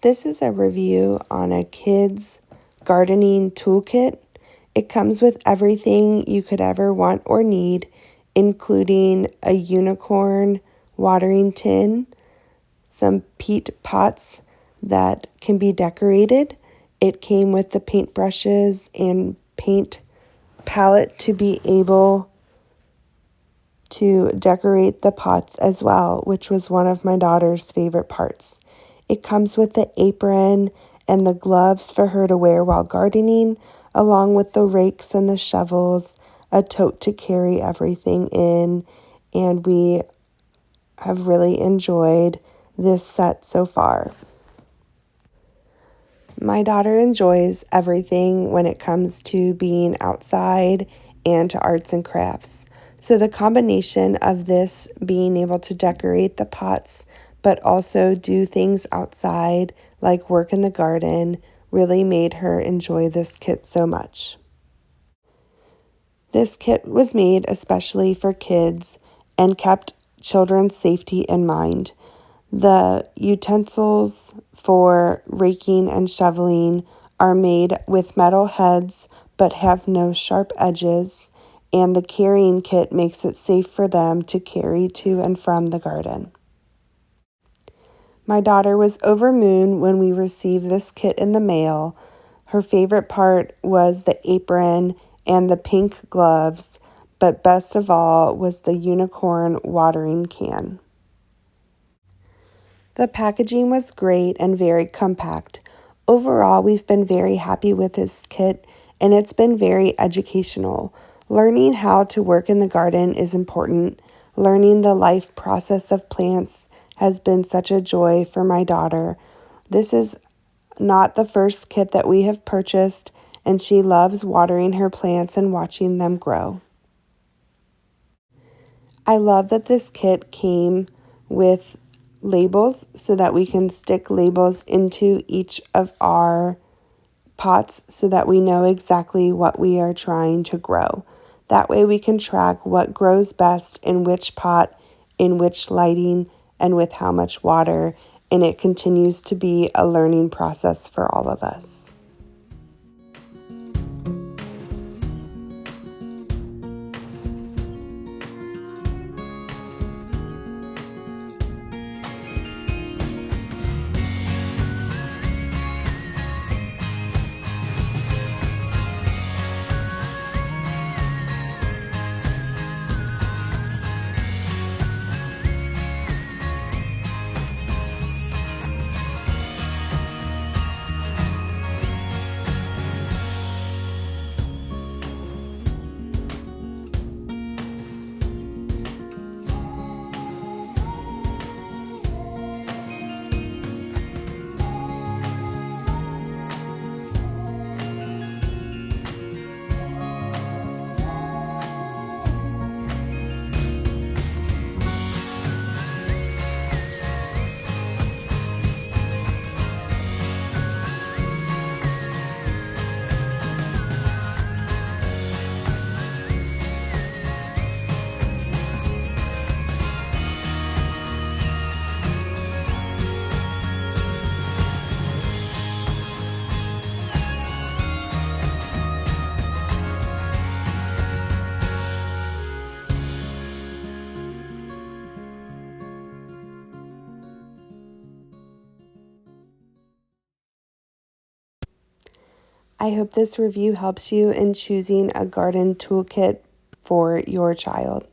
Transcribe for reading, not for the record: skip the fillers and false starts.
This is a review on a kid's gardening toolkit. It comes with everything you could ever want or need, including a unicorn watering tin, some peat pots that can be decorated. It came with the paintbrushes and paint palette to be able to decorate the pots as well, which was one of my daughter's favorite parts. It comes with the apron and the gloves for her to wear while gardening, along with the rakes and the shovels, a tote to carry everything in, and we have really enjoyed this set so far. My daughter enjoys everything when it comes to being outside and to arts and crafts. So the combination of this being able to decorate the pots, but also do things outside like work in the garden, really made her enjoy this kit so much. This kit was made especially for kids and kept children's safety in mind. The utensils for raking and shoveling are made with metal heads but have no sharp edges, and the carrying kit makes it safe for them to carry to and from the garden. My daughter was over moon when we received this kit in the mail. Her favorite part was the apron and the pink gloves, but best of all was the unicorn watering can. The packaging was great and very compact. Overall, we've been very happy with this kit, and it's been very educational. Learning how to work in the garden is important. Learning the life process of plants has been such a joy for my daughter. This is not the first kit that we have purchased, and she loves watering her plants and watching them grow. I love that this kit came with labels so that we can stick labels into each of our pots so that we know exactly what we are trying to grow. That way we can track what grows best in which pot, in which lighting, and with how much water, and it continues to be a learning process for all of us. I hope this review helps you in choosing a garden toolkit for your child.